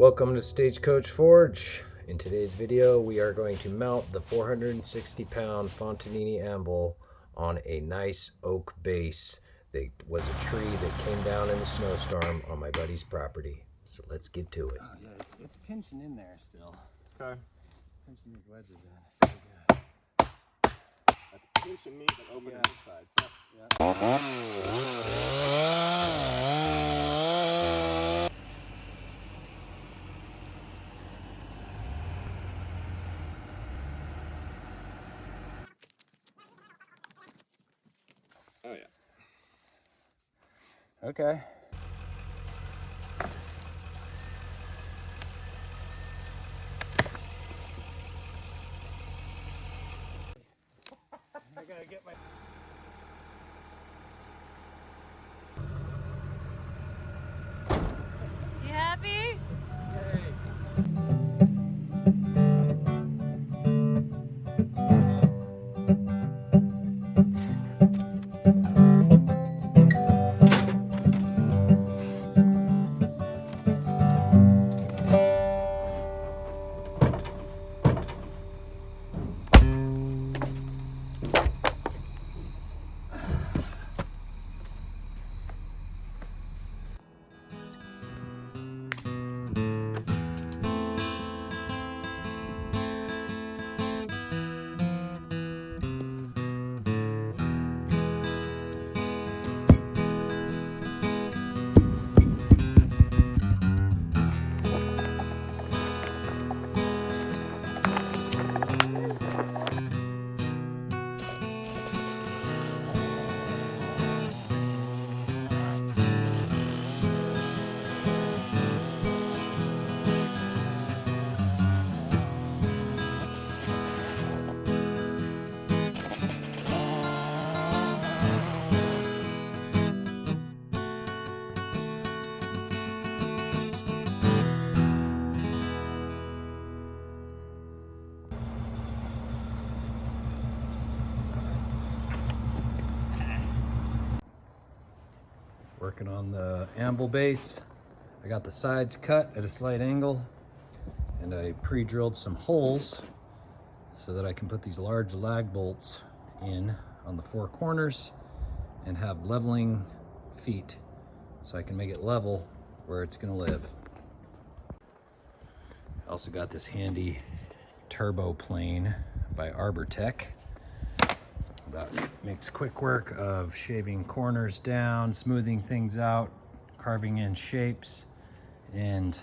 Welcome to Stagecoach Forge. In today's video, we are going to mount the 460-pound Fontanini Anvil on a nice oak base that was a tree that came down in a snowstorm on my buddy's property. So let's get to it. Oh yeah, it's pinching in there still. Okay. It's pinching these wedges in. Pretty good. That's pinching me, but opening this side. So. Yeah. Oh yeah. Okay. I gotta get my... You happy? Working on the anvil base. I got the sides cut at a slight angle, and I pre-drilled some holes so that I can put these large lag bolts in on the four corners and have leveling feet so I can make it level where it's gonna live. I also got this handy turbo plane by Arbortech that makes quick work of shaving corners down, smoothing things out, carving in shapes, and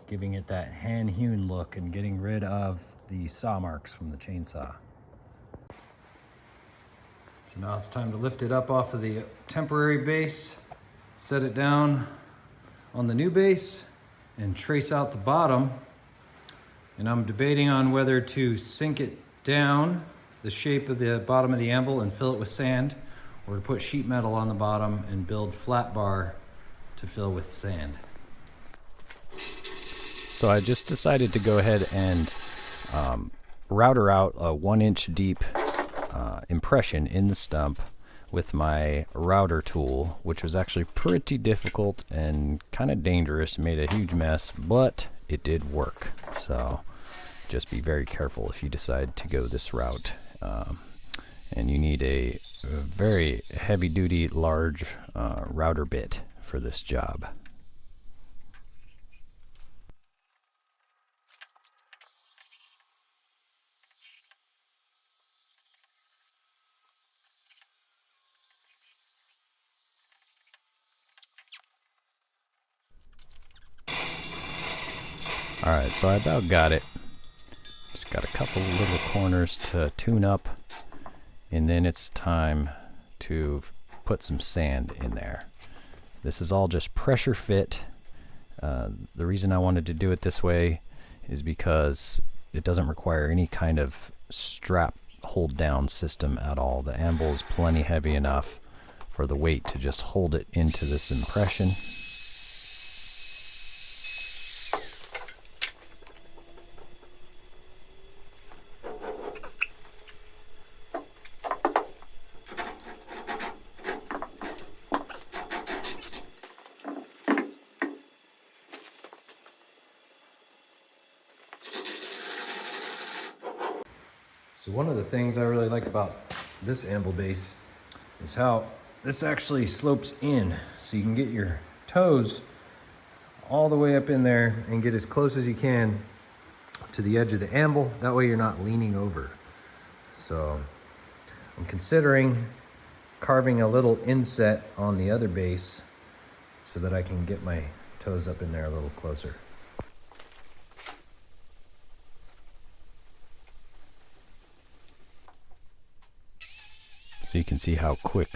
giving it that hand-hewn look and getting rid of the saw marks from the chainsaw. So now it's time to lift it up off of the temporary base, set it down on the new base, and trace out the bottom. And I'm debating on whether to sink it down the shape of the bottom of the anvil and fill it with sand, or to put sheet metal on the bottom and build flat bar to fill with sand. So I just decided to go ahead and router out a 1-inch deep impression in the stump with my router tool, which was actually pretty difficult and kind of dangerous. It made a huge mess, but it did work. So just be very careful if you decide to go this route. And you need a very heavy-duty, large router bit for this job. Alright, so I about got it. Just got a couple little corners to tune up, and then it's time to put some sand in there. This is all just pressure fit. The reason I wanted to do it this way is because it doesn't require any kind of strap hold down system at all. The anvil is plenty heavy enough for the weight to just hold it into this impression. So one of the things I really like about this anvil base is how this actually slopes in, so you can get your toes all the way up in there and get as close as you can to the edge of the anvil. That way you're not leaning over. So I'm considering carving a little inset on the other base so that I can get my toes up in there a little closer. So you can see how quick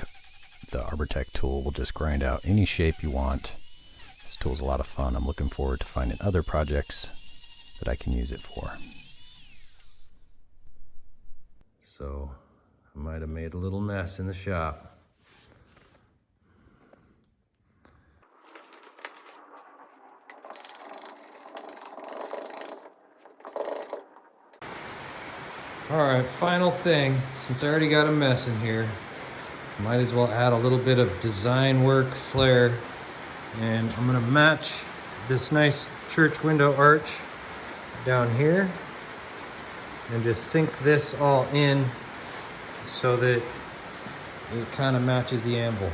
the Arbortech tool will just grind out any shape you want. This tool's a lot of fun. I'm looking forward to finding other projects that I can use it for. So I might have made a little mess in the shop. Alright, final thing. Since I already got a mess in here, might as well add a little bit of design work flair. And I'm gonna match this nice church window arch down here and just sink this all in so that it kind of matches the anvil.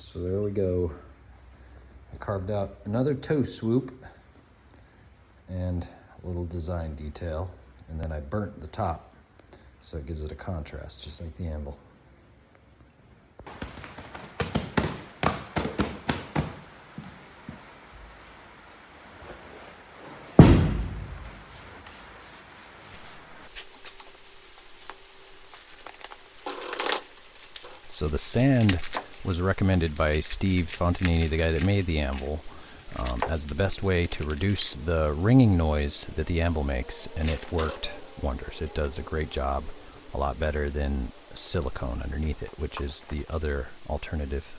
So there we go. I carved out another toe swoop and a little design detail, and then I burnt the top so it gives it a contrast, just like the anvil. So the sand was recommended by Steve Fontanini, the guy that made the anvil, as the best way to reduce the ringing noise that the anvil makes, and it worked wonders. It does a great job, a lot better than silicone underneath it, which is the other alternative.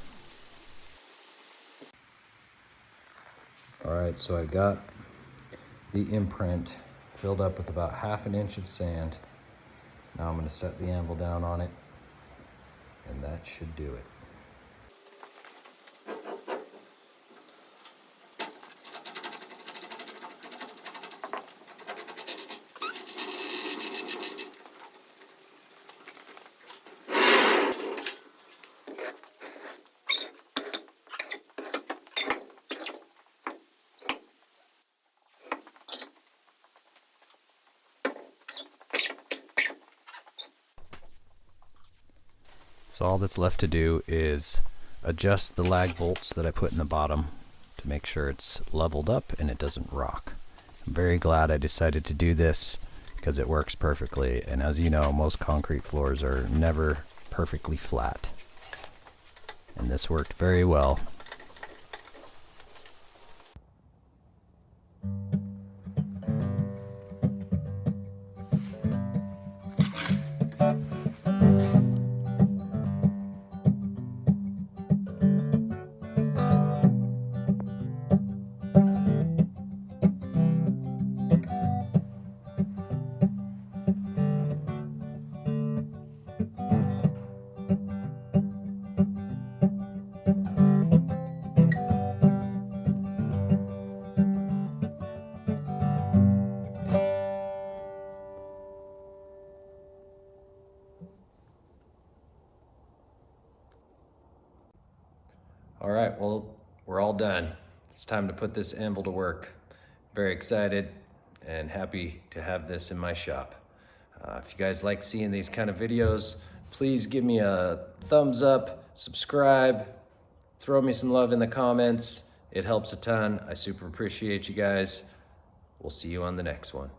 Alright, so I got the imprint filled up with about 1/2 inch of sand. Now I'm going to set the anvil down on it, and that should do it. So all that's left to do is adjust the lag bolts that I put in the bottom to make sure it's leveled up and it doesn't rock. I'm very glad I decided to do this because it works perfectly, and as you know, most concrete floors are never perfectly flat, and this worked very well. All right, well, we're all done. It's time to put this anvil to work. Very excited and happy to have this in my shop. If you guys like seeing these kind of videos, please give me a thumbs up, subscribe, throw me some love in the comments. It helps a ton. I super appreciate you guys. We'll see you on the next one.